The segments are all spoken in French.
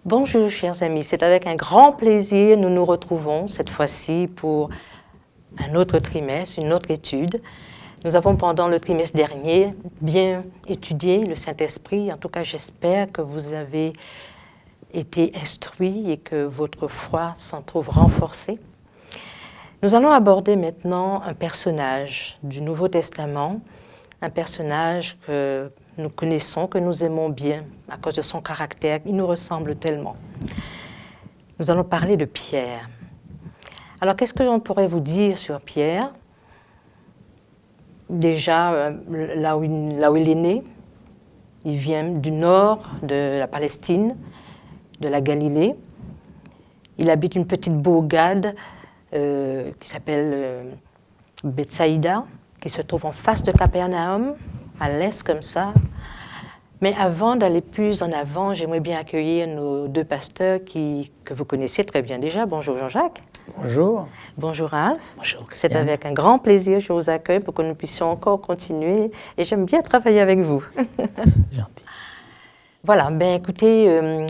Bonjour chers amis, c'est avec un grand plaisir que nous nous retrouvons cette fois-ci pour un autre trimestre, une autre étude. Nous avons pendant le trimestre dernier bien étudié le Saint-Esprit. En tout cas, j'espère que vous avez été instruits et que votre foi s'en trouve renforcée. Nous allons aborder maintenant un personnage du Nouveau Testament, un personnage que nous connaissons, que nous aimons bien à cause de son caractère. Il nous ressemble tellement. Nous allons parler de Pierre. Alors, qu'est-ce que l'on pourrait vous dire sur Pierre? Déjà, là où il est né, il vient du nord de la Palestine, de la Galilée. Il habite une petite bourgade qui s'appelle Bethsaïda, qui se trouve en face de Capernaum, à l'est comme ça. Mais avant d'aller plus en avant, j'aimerais bien accueillir nos deux pasteurs que vous connaissez très bien déjà. Bonjour Jean-Jacques. Bonjour. Bonjour Ralph. Bonjour. C'est avec un grand plaisir que je vous accueille pour que nous puissions encore continuer. Et j'aime bien travailler avec vous. Gentil. Voilà, ben écoutez,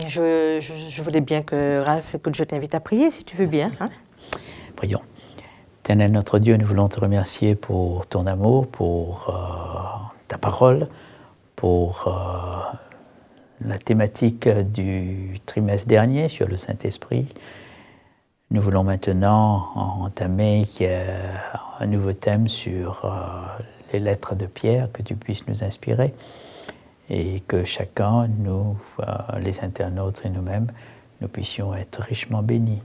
je voulais bien que Ralph, que je t'invite à prier si tu veux bien. Hein? Prions. Éternel notre Dieu, nous voulons te remercier pour ton amour, pour ta parole, pour la thématique du trimestre dernier sur le Saint-Esprit. Nous voulons maintenant entamer un nouveau thème sur les lettres de Pierre, que tu puisses nous inspirer et que chacun, nous, les internautes et nous-mêmes, nous puissions être richement bénis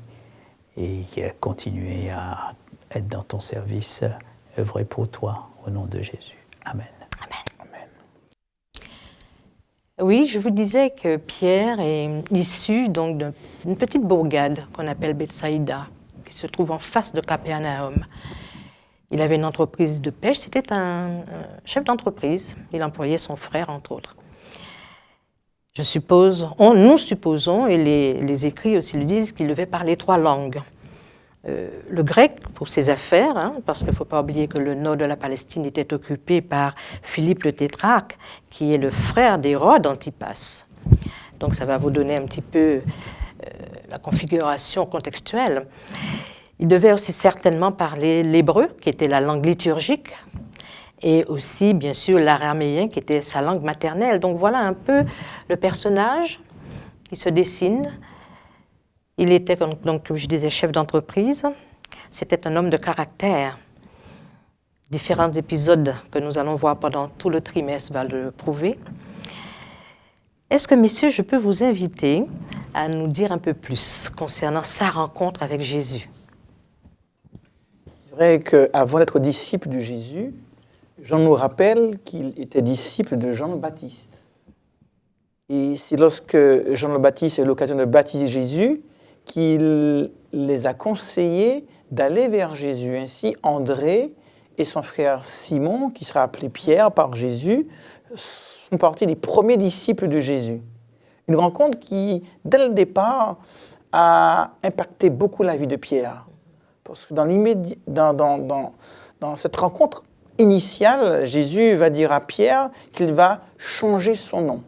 et continuer à être dans ton service, œuvrer pour toi, au nom de Jésus. Amen. Amen. Amen. Oui, je vous disais que Pierre est issu donc d'une petite bourgade qu'on appelle Bethsaïda, qui se trouve en face de Capernaum. Il avait une entreprise de pêche, c'était un chef d'entreprise. Il employait son frère, entre autres. Nous supposons, et les écrits aussi le disent, qu'il devait parler 3 langues. Le grec pour ses affaires, hein, parce qu'il ne faut pas oublier que le nord de la Palestine était occupé par Philippe le Tétrarque, qui est le frère d'Hérode Antipas. Donc ça va vous donner un petit peu la configuration contextuelle. Il devait aussi certainement parler l'hébreu, qui était la langue liturgique, et aussi, bien sûr, l'araméen, qui était sa langue maternelle. Donc voilà un peu le personnage qui se dessine. Il était, donc, comme je disais, chef d'entreprise. C'était un homme de caractère. Différents épisodes que nous allons voir pendant tout le trimestre vont le prouver. Est-ce que, messieurs, je peux vous inviter à nous dire un peu plus concernant sa rencontre avec Jésus? C'est vrai qu'avant d'être disciple de Jésus, Jean nous rappelle qu'il était disciple de Jean le Baptiste. Et c'est lorsque Jean le Baptiste a eu l'occasion de baptiser Jésus qu'il les a conseillés d'aller vers Jésus. Ainsi, André et son frère Simon, qui sera appelé Pierre par Jésus, sont partis des premiers disciples de Jésus. Une rencontre qui, dès le départ, a impacté beaucoup la vie de Pierre. Parce que dans cette rencontre initiale, Jésus va dire à Pierre qu'il va changer son nom.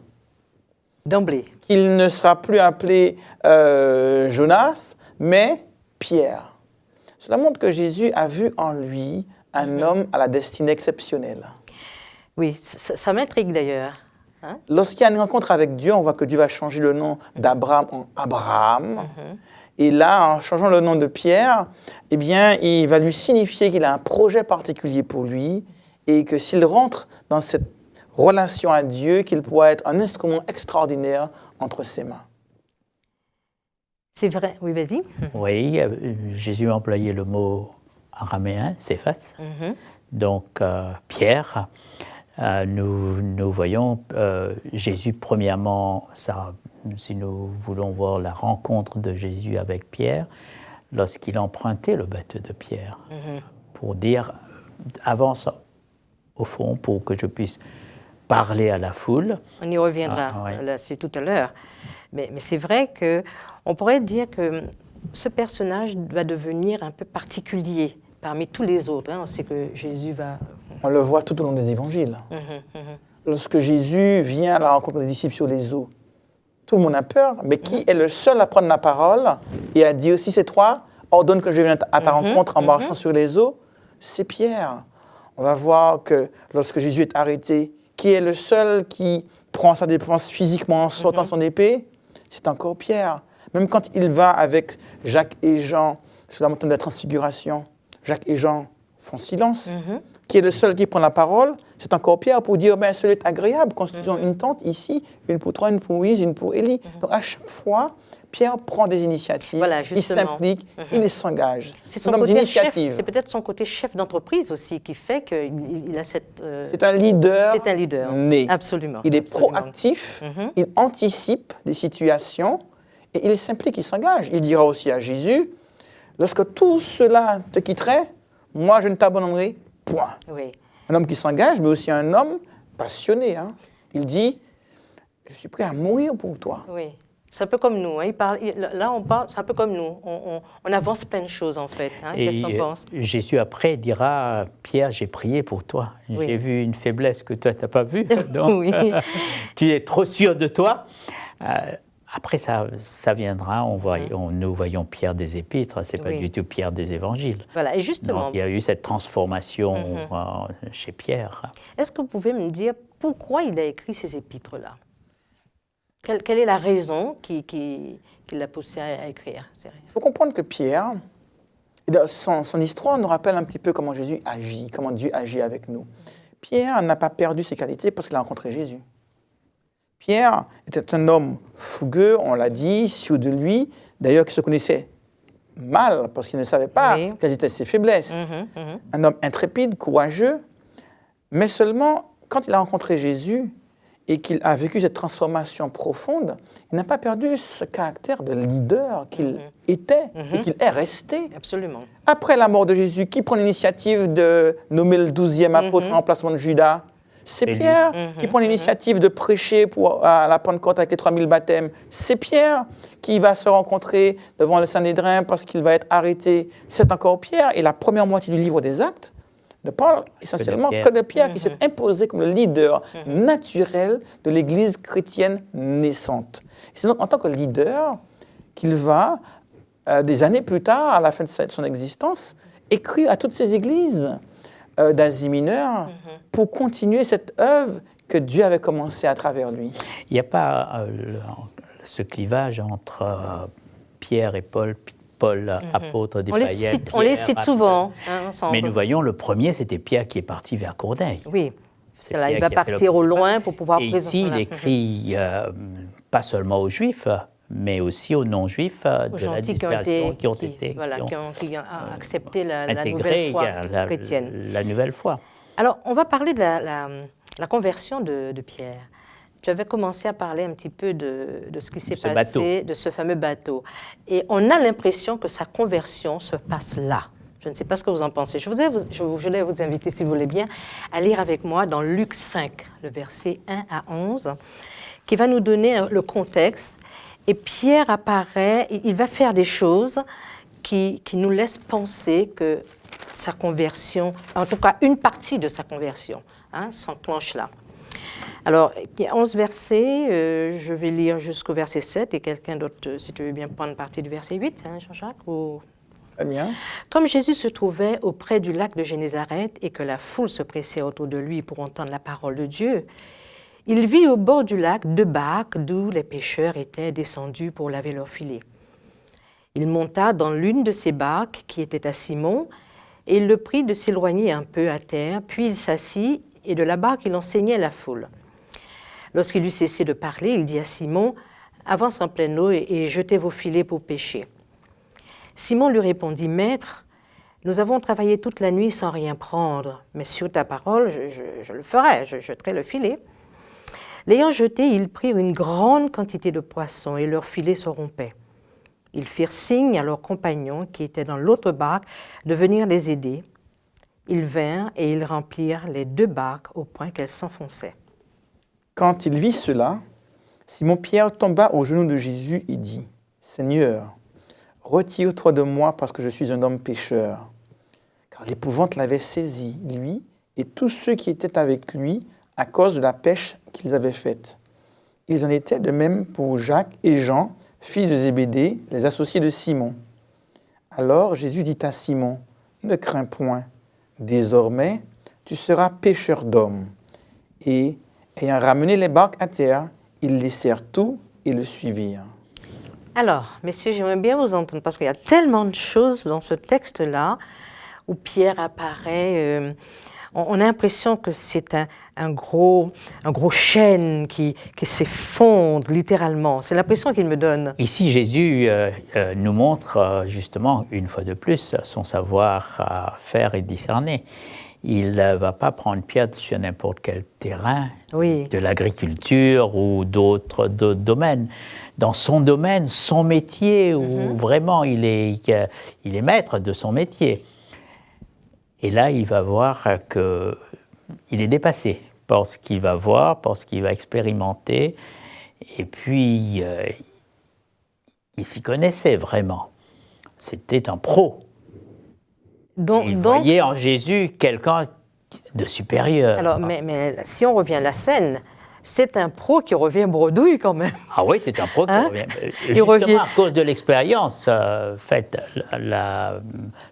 D'emblée. Qu'il ne sera plus appelé Jonas, mais Pierre. Cela montre que Jésus a vu en lui un homme à la destinée exceptionnelle. Oui, ça m'intrigue d'ailleurs. Hein? Lorsqu'il y a une rencontre avec Dieu, on voit que Dieu va changer le nom d'Abraham en Abraham. Et là, en changeant le nom de Pierre, eh bien, il va lui signifier qu'il a un projet particulier pour lui et que s'il rentre dans cette relation à Dieu, qu'il pourra être un instrument extraordinaire entre ses mains. C'est vrai, oui, vas-y. Oui, Jésus a employé le mot araméen, Céphas. Donc, Pierre, nous voyons Jésus, premièrement, si nous voulons voir la rencontre de Jésus avec Pierre, lorsqu'il empruntait le bateau de Pierre, pour dire, avance au fond pour que je puisse parler à la foule. On y reviendra là-dessus tout à l'heure. Mais c'est vrai qu'on pourrait dire que ce personnage va devenir un peu particulier parmi tous les autres. Hein. On sait que Jésus va... On le voit tout au long des évangiles. Lorsque Jésus vient à la rencontre des disciples sur les eaux, Tout le monde a peur, mais qui est le seul à prendre la parole et à dire, si c'est toi, ordonne que je vienne à ta rencontre en marchant sur les eaux? C'est Pierre. On va voir que lorsque Jésus est arrêté, qui est le seul qui prend sa défense physiquement en sortant son épée? C'est encore Pierre. Même quand il va avec Jacques et Jean sur la montagne de la transfiguration, Jacques et Jean font silence. Qui est le seul qui prend la parole? C'est encore Pierre pour dire, ben, cela est agréable, construisons une tente ici, une pour toi, une pour Moïse, une pour Élie. Donc à chaque fois, Pierre prend des initiatives, Voilà, il s'implique, il s'engage. C'est son côté chef, c'est peut-être son côté chef d'entreprise aussi qui fait qu'il a cette... C'est un leader, c'est un leader né. Absolument. Il est absolument. proactif, il anticipe des situations et il s'implique, il s'engage. Il dira aussi à Jésus, lorsque tout cela te quitterait, moi je ne t'abandonnerai point. Oui. Un homme qui s'engage, mais aussi un homme passionné. Hein. Il dit, je suis prêt à mourir pour toi. Oui. C'est un peu comme nous. Hein. Là, on parle, c'est un peu comme nous. On avance plein de choses, en fait. Hein. Qu'est-ce que tu en penses? Jésus, après, dira, Pierre, j'ai prié pour toi. Oui. J'ai vu une faiblesse que toi, tu n'as pas vue. Donc, Oui. Tu es trop sûr de toi. Après, ça viendra. Nous voyons Pierre des Épîtres. Ce n'est pas du tout Pierre des Évangiles. Voilà. Et justement... Donc, il y a eu cette transformation chez Pierre. Est-ce que vous pouvez me dire pourquoi il a écrit ces épîtres-là? Quelle est la raison qui l'a poussé à écrire? Il faut comprendre que Pierre, son histoire nous rappelle un petit peu comment Jésus agit, comment Dieu agit avec nous. Pierre n'a pas perdu ses qualités parce qu'il a rencontré Jésus. Pierre était un homme fougueux, on l'a dit, sûr de lui, d'ailleurs qui se connaissait mal parce qu'il ne savait pas quelles étaient ses faiblesses. Un homme intrépide, courageux, mais seulement quand il a rencontré Jésus, et qu'il a vécu cette transformation profonde, il n'a pas perdu ce caractère de leader qu'il était et qu'il est resté. Absolument. Après la mort de Jésus, qui prend l'initiative de nommer le 12e apôtre en remplacement de Judas? C'est Pierre. Qui prend l'initiative de prêcher à la Pentecôte avec les 3000 baptêmes? C'est Pierre. Qui va se rencontrer devant le Sanhédrin parce qu'il va être arrêté? C'est encore Pierre. Et la première moitié du livre des Actes ne parle essentiellement que de Pierre, qui s'est imposé comme le leader naturel de l'Église chrétienne naissante. C'est donc en tant que leader qu'il va, des années plus tard, à la fin de son existence, écrire à toutes ces églises d'Asie mineure pour continuer cette œuvre que Dieu avait commencée à travers lui. Il n'y a pas ce clivage entre Pierre et Paul, apôtre des païens. On les cite souvent ensemble. Mais nous voyons, le premier, c'était Pierre qui est parti vers Corneille. Oui, là, il va partir au loin pour pouvoir présenter. Et ici, il écrit pas seulement aux Juifs, mais aussi aux non-Juifs de la dispersion qui ont accepté la nouvelle foi chrétienne. La nouvelle foi. Alors, on va parler de la conversion de Pierre. Tu avais commencé à parler un petit peu de ce qui s'est passé, de ce fameux bateau. Et on a l'impression que sa conversion se passe là. Je ne sais pas ce que vous en pensez. Je voulais vous inviter, si vous voulez bien, à lire avec moi dans Luc 5, le verset 1 à 11, qui va nous donner le contexte. Et Pierre apparaît, il va faire des choses qui nous laissent penser que sa conversion, en tout cas une partie de sa conversion, s'enclenche là. Alors, il y a 11 versets, je vais lire jusqu'au verset 7, et quelqu'un d'autre, si tu veux bien prendre partie du verset 8, Jean-Jacques ou... Très bien. Comme Jésus se trouvait auprès du lac de Génézareth et que la foule se pressait autour de lui pour entendre la parole de Dieu, il vit au bord du lac 2 barques d'où les pêcheurs étaient descendus pour laver leurs filets. Il monta dans l'une de ces barques qui était à Simon, et il le prit de s'éloigner un peu à terre, puis il s'assit, et de la barque il enseignait la foule. Lorsqu'il eut cessé de parler, il dit à Simon, « Avance en pleine eau et jetez vos filets pour pêcher. » Simon lui répondit, « Maître, nous avons travaillé toute la nuit sans rien prendre, mais sur ta parole, je le ferai, je jetterai le filet. » L'ayant jeté, ils prirent une grande quantité de poissons et leurs filets se rompaient. Ils firent signe à leurs compagnons qui étaient dans l'autre barque de venir les aider. Ils vinrent et ils remplirent les 2 barques au point qu'elles s'enfonçaient. Quand il vit cela, Simon-Pierre tomba aux genoux de Jésus et dit, « Seigneur, retire-toi de moi parce que je suis un homme pécheur. » Car l'épouvante l'avait saisi, lui et tous ceux qui étaient avec lui, à cause de la pêche qu'ils avaient faite. Il en était de même pour Jacques et Jean, fils de Zébédée, les associés de Simon. Alors Jésus dit à Simon, « Ne crains point, désormais tu seras pêcheur d'hommes. » Et, ayant ramené les barques à terre, ils laissèrent tout et le suivirent. Alors, messieurs, j'aimerais bien vous entendre, parce qu'il y a tellement de choses dans ce texte-là, où Pierre apparaît. On a l'impression que c'est un gros chêne qui s'effondre, littéralement. C'est l'impression qu'il me donne. Ici, Jésus nous montre justement, une fois de plus, son savoir-faire et discerner. Il ne va pas prendre Pierre sur n'importe quel terrain, Oui. de l'agriculture ou d'autres domaines. Dans son domaine, son métier, où vraiment il est maître de son métier. Et là, il va voir qu'il est dépassé par ce qu'il va voir, par ce qu'il va expérimenter. Et puis, il s'y connaissait vraiment. C'était un pro. Il voyait en Jésus quelqu'un de supérieur. Alors, mais si on revient à la scène, c'est un pro qui revient bredouille quand même. Ah oui, c'est un pro qui revient. Il Justement revient... à cause de l'expérience faite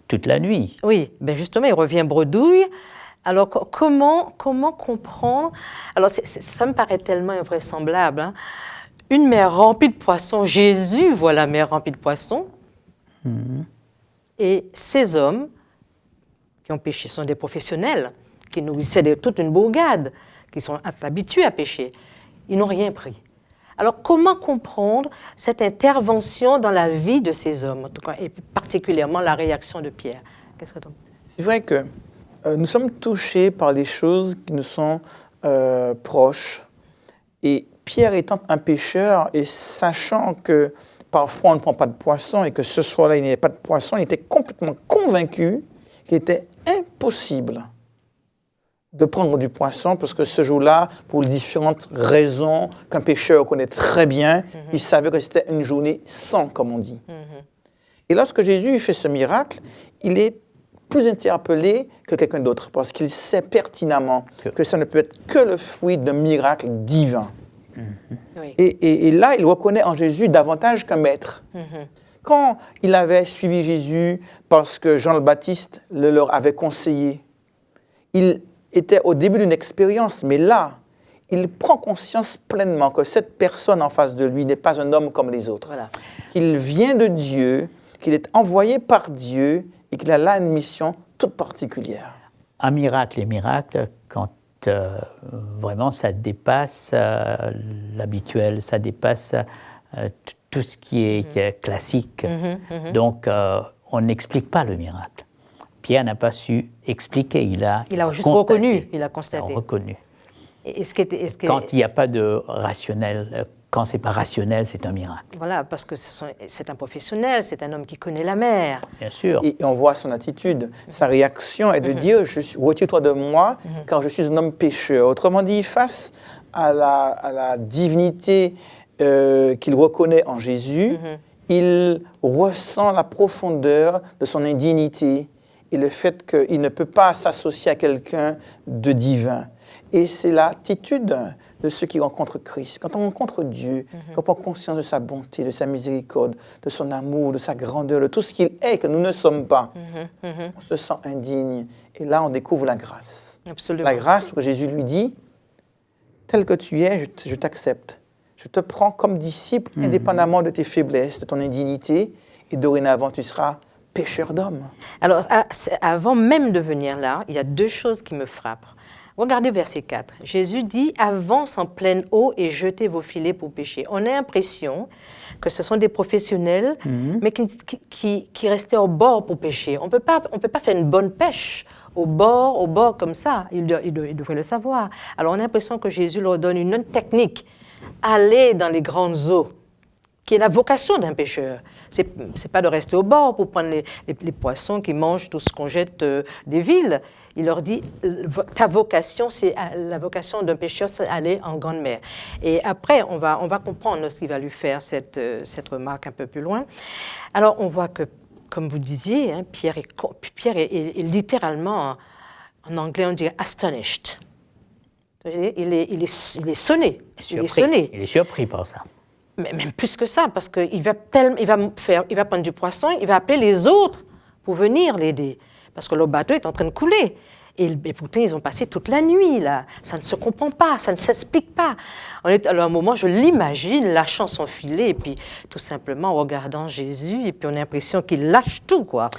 toute la nuit. Oui, ben justement, il revient bredouille. Alors, comment comprendre? Alors, ça me paraît tellement invraisemblable. Hein. Une mer remplie de poissons, Jésus voit la mer remplie de poissons. Et ces hommes qui ont pêché sont des professionnels, qui nourrissaient toute une bourgade, qui sont habitués à pêcher. Ils n'ont rien pris. Alors, comment comprendre cette intervention dans la vie de ces hommes, en tout cas, et particulièrement la réaction de Pierre? Qu'est-ce que tu en penses? C'est vrai que nous sommes touchés par les choses qui nous sont proches. Et Pierre étant un pêcheur et sachant que parfois on ne prend pas de poisson et que ce soir-là il n'y avait pas de poisson, il était complètement convaincu qu'il était impossible de prendre du poisson parce que ce jour-là, pour différentes raisons qu'un pêcheur connaît très bien, il savait que c'était une journée sans, comme on dit. Et lorsque Jésus fait ce miracle, il est plus interpellé que quelqu'un d'autre parce qu'il sait pertinemment que ça ne peut être que le fruit d'un miracle divin. Oui. Et là, il reconnaît en Jésus davantage qu'un maître. Quand il avait suivi Jésus parce que Jean le Baptiste le leur avait conseillé, il était au début d'une expérience, mais là, il prend conscience pleinement que cette personne en face de lui n'est pas un homme comme les autres. Voilà. Qu'il vient de Dieu, qu'il est envoyé par Dieu et qu'il a là une mission toute particulière. Un miracle et miracle, quand vraiment ça dépasse l'habituel, ça dépasse tout ce qui est classique. Donc, on n'explique pas le miracle. Pierre n'a pas su expliquer, il a juste constaté. Reconnu, il a constaté. Il a reconnu. Quand il n'y a pas de rationnel, quand c'est pas rationnel, c'est un miracle. Voilà, parce que c'est un professionnel, c'est un homme qui connaît la mer. Bien sûr. Et on voit son attitude, sa réaction est de dire « Retire-toi de moi, car je suis un homme pécheur ». Autrement dit, face à la divinité qu'il reconnaît en Jésus, il ressent la profondeur de son indignité et le fait qu'il ne peut pas s'associer à quelqu'un de divin. Et c'est l'attitude de ceux qui rencontrent Christ. Quand on rencontre Dieu, quand on prend conscience de sa bonté, de sa miséricorde, de son amour, de sa grandeur, de tout ce qu'il est, que nous ne sommes pas, on se sent indigne. Et là, on découvre la grâce. Absolument. La grâce, parce que Jésus lui dit, tel que tu es, je t'accepte. Je te prends comme disciple, indépendamment de tes faiblesses, de ton indignité, et dorénavant, tu seras pêcheur d'hommes. Alors, avant même de venir là, il y a deux choses qui me frappent. Regardez verset 4. Jésus dit « Avance en pleine eau et jetez vos filets pour pêcher ». On a l'impression que ce sont des professionnels, mais qui restaient au bord pour pêcher. On peut pas faire une bonne pêche au bord comme ça. Ils devraient le savoir. Alors, on a l'impression que Jésus leur donne une autre technique. Aller dans les grandes eaux, qui est la vocation d'un pêcheur. C'est pas de rester au bord pour prendre les poissons qui mangent tout ce qu'on jette des villes. Il leur dit, ta vocation, la vocation d'un pêcheur, c'est aller en grande mer. Et après, on va comprendre ce qu'il va lui faire, cette remarque un peu plus loin. Alors, on voit que, comme vous disiez, hein, Pierre est littéralement, en anglais, on dirait astonished. Il est sonné. Il est Surpris. sonné. Il est surpris par ça. Mais même plus que ça, parce qu'il va prendre du poisson, il va appeler les autres pour venir l'aider. Parce que le bateau est en train de couler. Et pourtant, ils ont passé toute la nuit, là. Ça ne se comprend pas, ça ne s'explique pas. Alors, à un moment, je l'imagine lâchant son filet, et puis tout simplement regardant Jésus, et puis on a l'impression qu'il lâche tout, quoi.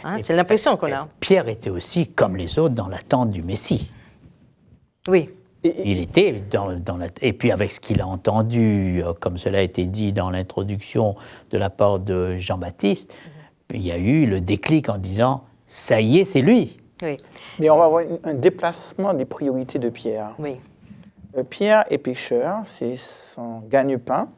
Hein, c'est l'impression qu'on a. Pierre était aussi, comme les autres, dans l'attente du Messie. Oui. Il était et puis avec ce qu'il a entendu, comme cela a été dit dans l'introduction de la part de Jean-Baptiste, il y a eu le déclic en disant « ça y est, c'est lui ». Oui. Mais on va avoir un déplacement des priorités de Pierre. Oui. Pierre est pêcheur, c'est son gagne-pain,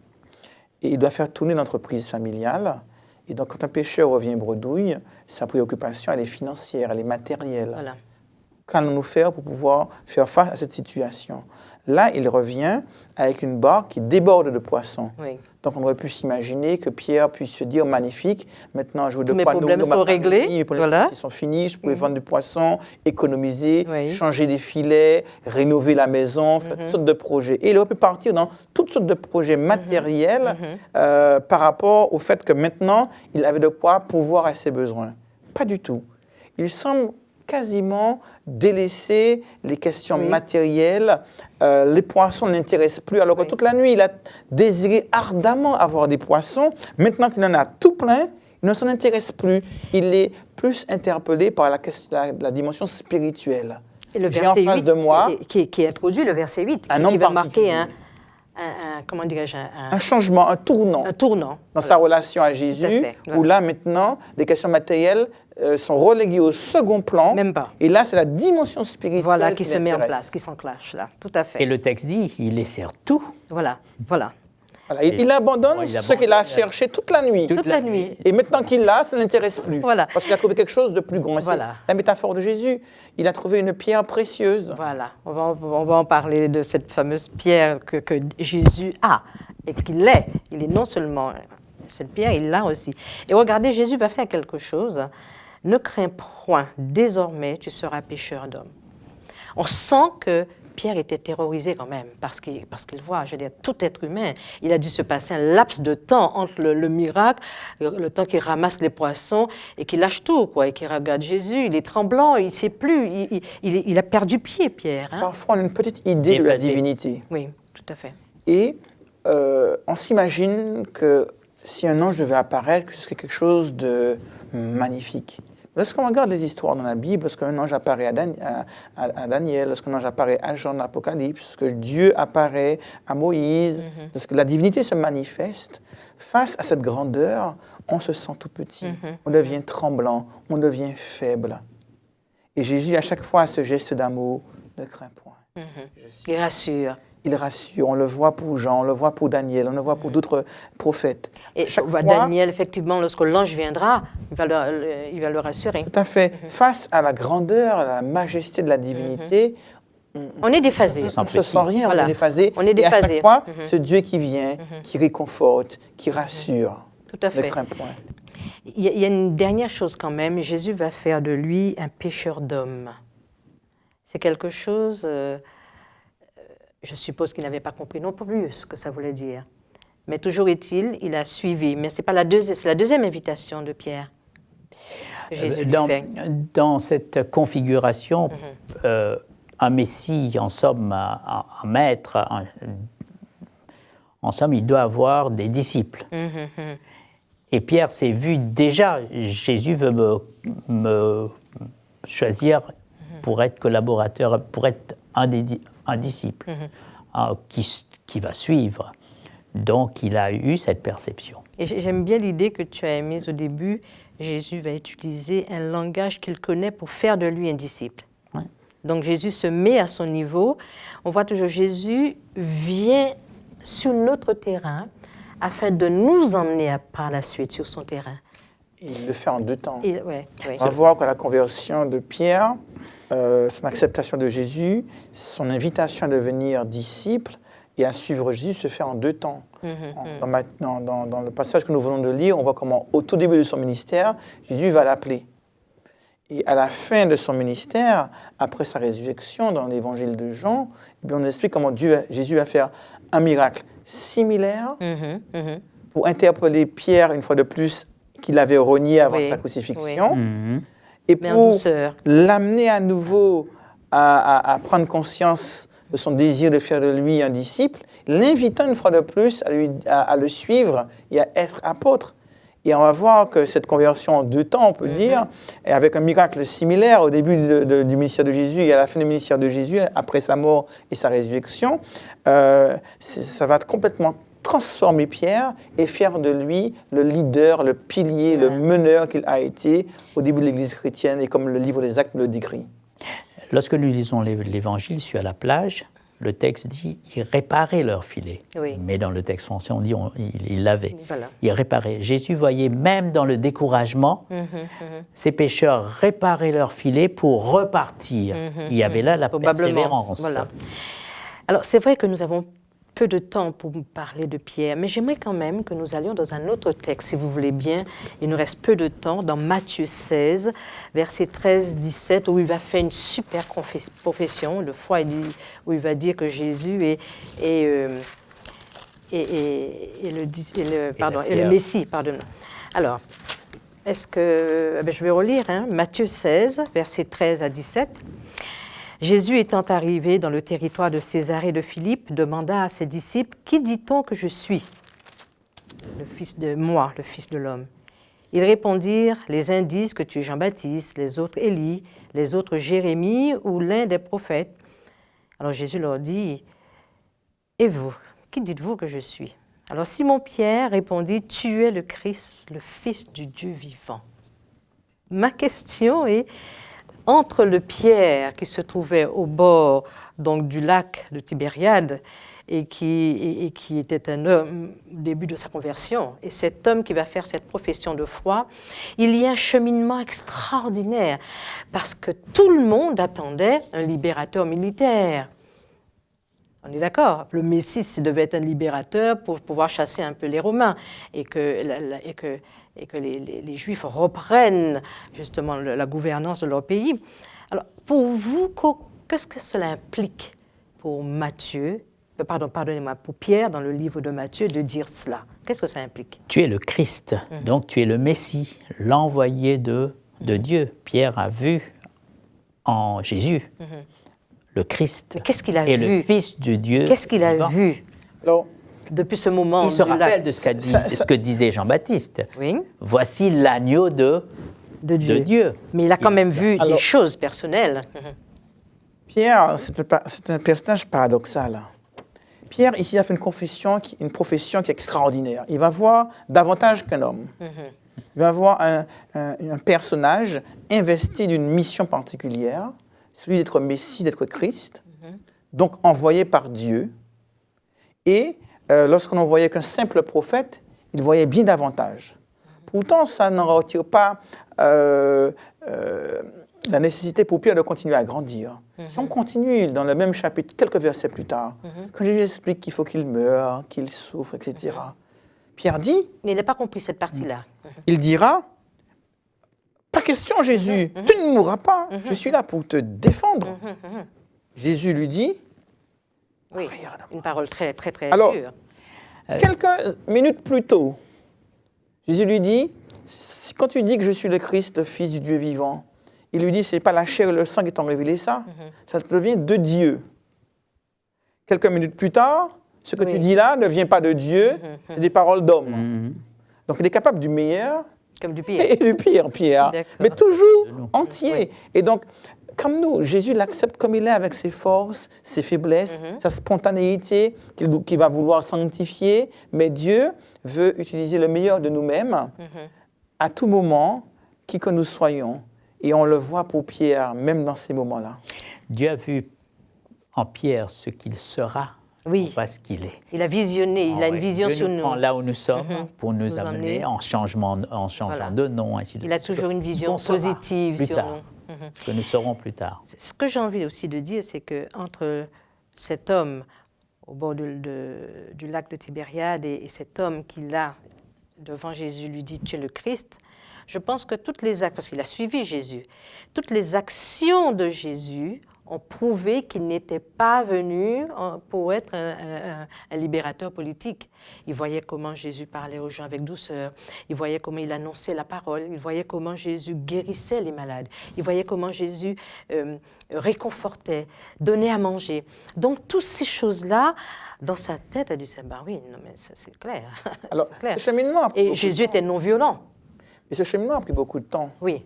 et il doit faire tourner l'entreprise familiale. Et donc, quand un pêcheur revient bredouille, sa préoccupation, elle est financière, elle est matérielle. Voilà. Qu'allons-nous faire pour pouvoir faire face à cette situation? Là, il revient avec une barque qui déborde de poissons. Oui. Donc, on aurait pu s'imaginer que Pierre puisse se dire, magnifique, maintenant je veux de Tous mes quoi problèmes nourrir ma sont famille, réglés, mes problèmes voilà. sont finis, je pouvais vendre du poisson, économiser, Oui. changer des filets, rénover la maison, faire toutes sortes de projets. Et il aurait pu partir dans toutes sortes de projets matériels par rapport au fait que maintenant, il avait de quoi pourvoir à ses besoins. Pas du tout. Il semble quasiment délaisser les questions matérielles. Les poissons ne l'intéressent plus, alors que toute la nuit, il a désiré ardemment avoir des poissons. Maintenant qu'il en a tout plein, il ne s'en intéresse plus. Il est plus interpellé par la dimension spirituelle. Et le J'ai en verset face 8, de moi qui introduit le verset 8, un qui homme va marquer particulier. comment dirais-je, un changement, un tournant un tournant. dans sa relation à Jésus, fait, où là, maintenant, les questions matérielles sont reléguées au second plan. Même pas. Et là, c'est la dimension spirituelle Voilà, qui qui se met en l'intéresse. place, qui s'enclenche là, tout à fait. Et le texte dit, il laissèrent tout. Voilà. Voilà, il abandonne Ouais, il ce qu'il a abandonne. cherché toute la nuit. Toute la nuit. Et maintenant qu'il l'a, ça ne l'intéresse plus. Voilà. Parce qu'il a trouvé quelque chose de plus grand. Voilà. C'est la métaphore de Jésus. Il a trouvé une pierre précieuse. Voilà, on va en parler de cette fameuse pierre que Jésus a et qu'il est. Il est non seulement cette pierre, il l'a aussi. Et regardez, Jésus va faire quelque chose. Ne crains point, désormais tu seras pêcheur d'hommes. On sent que Pierre était terrorisé quand même parce qu'il voit, je veux dire, tout être humain. Il a dû se passer un laps de temps entre le miracle, le temps qu'il ramasse les poissons et qu'il lâche tout, quoi, et qu'il regarde Jésus. Il est tremblant, il ne sait plus, il a perdu pied, Pierre. Hein? Parfois, on a une petite idée de la Dépassé. divinité. Oui, tout à fait. Et on s'imagine que si un ange devait apparaître, que ce serait quelque chose de magnifique. Lorsqu'on regarde les histoires dans la Bible, lorsqu'un ange apparaît à Daniel, lorsqu'un ange apparaît à Jean dans l'Apocalypse, lorsque Dieu apparaît à Moïse, lorsque la divinité se manifeste, face à cette grandeur, on se sent tout petit, on devient tremblant, on devient faible. Et Jésus, à chaque fois, a ce geste d'amour, ne crains point. Il rassure. Il rassure, on le voit pour Jean, on le voit pour Daniel, on le voit pour d'autres prophètes. Et Chaque on voit fois, Daniel, effectivement, lorsque l'ange viendra, il va le rassurer. tout à fait, face à la grandeur, à la majesté de la divinité, On est déphasé. on ne se sent rien, Voilà. on est déphasé. On est Et à chaque déphasé. fois, ce Dieu qui vient, qui réconforte, qui rassure, Tout à ne fait. crains point. Il y a une dernière chose quand même. Jésus va faire de lui un pêcheur d'hommes. C'est quelque chose, je suppose qu'il n'avait pas compris non plus ce que ça voulait dire. Mais toujours est-il, il a suivi. Mais c'est la deuxième invitation de Pierre que Jésus lui fait. Dans cette configuration, un Messie, en somme, un maître, en somme, il doit avoir des disciples. Et Pierre s'est vu déjà, Jésus veut me choisir pour être collaborateur, pour être un disciple qui va suivre. Donc, il a eu cette perception. Et j'aime bien l'idée que tu as émise au début. Jésus va utiliser un langage qu'il connaît pour faire de lui un disciple. Ouais. Donc, Jésus se met à son niveau. On voit toujours Jésus vient sur notre terrain afin de nous emmener par la suite sur son terrain. Il le fait en deux temps. Ouais. On va voir que la conversion de Pierre, son acceptation de Jésus, son invitation à devenir disciple et à suivre Jésus se fait en deux temps. Dans le passage que nous venons de lire, on voit comment, au tout début de son ministère, Jésus va l'appeler. Et à la fin de son ministère, après sa résurrection dans l'évangile de Jean, eh bien, on explique comment Jésus va faire un miracle similaire pour interpeller Pierre une fois de plus qu'il avait renié avant sa crucifixion et Mais en pour douceur. l'amener à nouveau à prendre conscience de son désir de faire de lui un disciple, l'invitant une fois de plus à le suivre et à être apôtre. Et on va voir que cette conversion en 2 temps, on peut dire, et avec un miracle similaire au début du ministère de Jésus et à la fin du ministère de Jésus, après sa mort et sa résurrection, ça va complètement transformer Pierre et faire de lui le leader, le pilier, le meneur qu'il a été au début de l'Église chrétienne et comme le livre des Actes le décrit. Lorsque nous lisons l'Évangile, je suis à la plage, le texte dit « ils réparaient leur filet Oui. Mais dans le texte français, on dit « ils lavaient Voilà. ». Ils réparaient. Jésus voyait même dans le découragement, ces pêcheurs réparer leur filet pour repartir. Il y avait là la persévérance. Voilà. Alors, c'est vrai que nous avons peu de temps pour parler de Pierre, mais j'aimerais quand même que nous allions dans un autre texte, si vous voulez bien. Il nous reste peu de temps, dans Matthieu 16, versets 13-17, où il va faire une super profession, de foi, où il va dire que Jésus est le Messie. Pardon. Alors, je vais relire, Matthieu 16, versets 13 à 17. Jésus étant arrivé dans le territoire de Césarée de Philippe, demanda à ses disciples « Qui dit-on que je suis ?» Le fils de l'homme. Ils répondirent « Les uns disent que tu es Jean-Baptiste, les autres Élie, les autres Jérémie ou l'un des prophètes. » Alors Jésus leur dit « Et vous, qui dites-vous que je suis ?» Alors Simon-Pierre répondit « Tu es le Christ, le Fils du Dieu vivant. » Ma question est, entre le Pierre qui se trouvait au bord donc, du lac de Tibériade et qui était un homme au début de sa conversion, et cet homme qui va faire cette profession de foi, il y a un cheminement extraordinaire parce que tout le monde attendait un libérateur militaire. On est d'accord, le Messie devait être un libérateur pour pouvoir chasser un peu les Romains et que les Juifs reprennent justement la gouvernance de leur pays. Alors, pour vous, qu'est-ce que cela implique pour pour Pierre, dans le livre de Matthieu, de dire cela? Qu'est-ce que ça implique? Tu es le Christ, donc tu es le Messie, l'envoyé de Dieu. Pierre a vu en Jésus le Christ. Mais qu'est-ce qu'il a et vu? Le Fils de Dieu. Qu'est-ce qu'il a vu? Alors, depuis ce moment, il se rappelle de ce que disait Jean-Baptiste. Oui. Voici l'agneau de Dieu. Mais il a quand même vu des choses personnelles. Pierre, c'est un personnage paradoxal. Pierre, ici, a fait une profession qui est extraordinaire. Il va voir davantage qu'un homme. Il va voir un personnage investi d'une mission particulière, celui d'être Messie, d'être Christ, donc envoyé par Dieu. Et lorsqu'on n'en voyait qu'un simple prophète, il voyait bien davantage. Pourtant, ça n'en retire pas la nécessité pour Pierre de continuer à grandir. Si on continue dans le même chapitre, quelques versets plus tard, quand Jésus explique qu'il faut qu'il meure, qu'il souffre, etc., Pierre dit... Mais il n'a pas compris cette partie-là. Il dira, pas question Jésus, tu ne mourras pas, je suis là pour te défendre. Jésus lui dit... Oui, une parole très, très, très Alors, dure. Quelques minutes plus tôt, Jésus lui dit, quand tu dis que je suis le Christ, le Fils du Dieu vivant, il lui dit, ce n'est pas la chair et le sang qui t'ont révélé ça, ça te vient de Dieu. Quelques minutes plus tard, ce que tu dis là ne vient pas de Dieu, c'est des paroles d'homme. Donc il est capable du meilleur comme du pire. Et du pire, Pierre, mais toujours entier. Et donc, comme nous, Jésus l'accepte comme il est avec ses forces, ses faiblesses, sa spontanéité qu'il va vouloir sanctifier. Mais Dieu veut utiliser le meilleur de nous-mêmes à tout moment, qui que nous soyons. Et on le voit pour Pierre, même dans ces moments-là. Dieu a vu en Pierre ce qu'il sera, pas ce qu'il est. Il a visionné, il a une vision sur nous. Dieu nous prend là où nous sommes pour nous amener en changeant de nom, ainsi de suite. Il a toujours une vision positive sur nous. Ce que nous saurons plus tard. Ce que j'ai envie aussi de dire, c'est qu'entre cet homme au bord du lac de Tibériade et cet homme qui, là, devant Jésus, lui dit « Tu es le Christ », je pense que toutes les actes, parce qu'il a suivi Jésus, toutes les actions de Jésus ont prouvé qu'il n'était pas venu pour être un libérateur politique. Il voyait comment Jésus parlait aux gens avec douceur, il voyait comment il annonçait la parole, il voyait comment Jésus guérissait les malades, il voyait comment Jésus réconfortait, donnait à manger. Donc, toutes ces choses-là, dans sa tête, elle disait, ben oui, non, mais ça, c'est clair. Alors, C'est clair. ce cheminement a pris Et beaucoup Jésus de temps. était non-violent. Et ce cheminement a pris beaucoup de temps. Oui.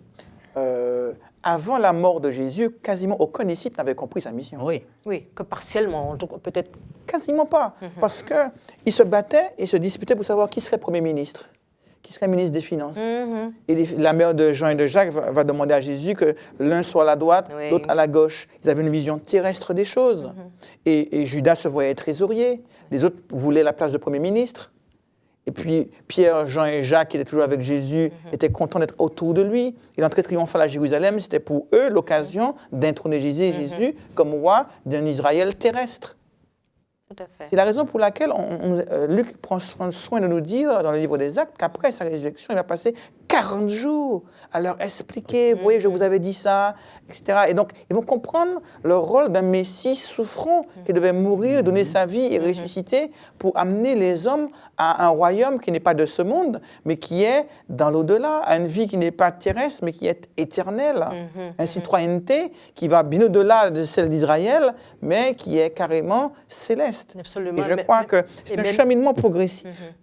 Avant la mort de Jésus, quasiment aucun disciple n'avait compris sa mission. Oui. Oui, que partiellement, donc peut-être. Quasiment pas. Parce qu'ils se battaient et se disputaient pour savoir qui serait Premier ministre, qui serait ministre des Finances. Et la mère de Jean et de Jacques va demander à Jésus que l'un soit à la droite, Oui. l'autre à la gauche. Ils avaient une vision terrestre des choses. Et Judas se voyait trésorier. Les autres voulaient la place de Premier ministre. Et puis Pierre, Jean et Jacques, qui étaient toujours avec Jésus, étaient contents d'être autour de lui. Et l'entrée triomphale à Jérusalem, c'était pour eux l'occasion d'intrôner Jésus comme roi d'un Israël terrestre. Tout à fait. C'est la raison pour laquelle Luc prend soin de nous dire dans le livre des Actes qu'après sa résurrection, il va passer 40 jours à leur expliquer, vous voyez, je vous avais dit ça, etc. Et donc, ils vont comprendre le rôle d'un Messie souffrant qui devait mourir, donner sa vie et ressusciter pour amener les hommes à un royaume qui n'est pas de ce monde, mais qui est dans l'au-delà, à une vie qui n'est pas terrestre, mais qui est éternelle. Une citoyenneté qui va bien au-delà de celle d'Israël, mais qui est carrément céleste. Absolument. Et je crois que c'est un même- cheminement progressif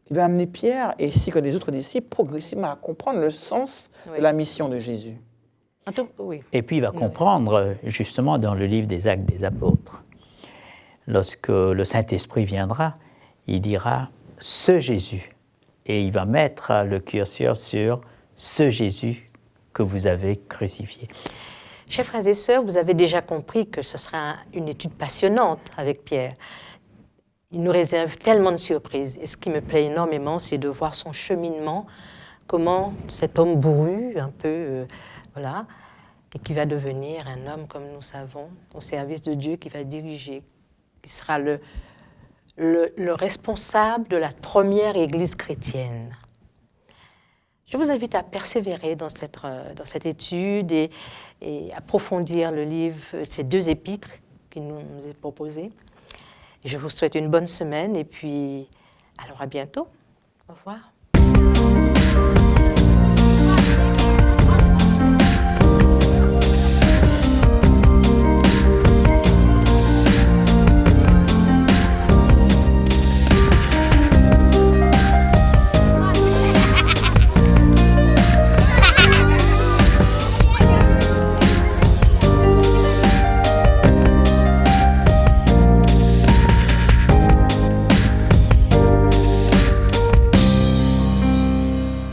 qui va amener Pierre ainsi que les autres disciples progressivement à comprendre le sens Oui. de la mission de Jésus. En tout- oui. Et puis il va comprendre, justement, dans le livre des Actes des Apôtres, lorsque le Saint-Esprit viendra, il dira « ce Jésus ». Et il va mettre le curseur sur « ce Jésus que vous avez crucifié ». Chers frères et sœurs, vous avez déjà compris que ce sera une étude passionnante avec Pierre. Il nous réserve tellement de surprises. Et ce qui me plaît énormément, c'est de voir son cheminement, comment cet homme bourru, un peu, voilà, et qui va devenir un homme, comme nous savons, au service de Dieu, qui va diriger, qui sera le responsable de la première Église chrétienne. Je vous invite à persévérer dans cette étude et approfondir le livre, ces deux épîtres qui nous est proposé. Et je vous souhaite une bonne semaine et puis alors à bientôt. Au revoir.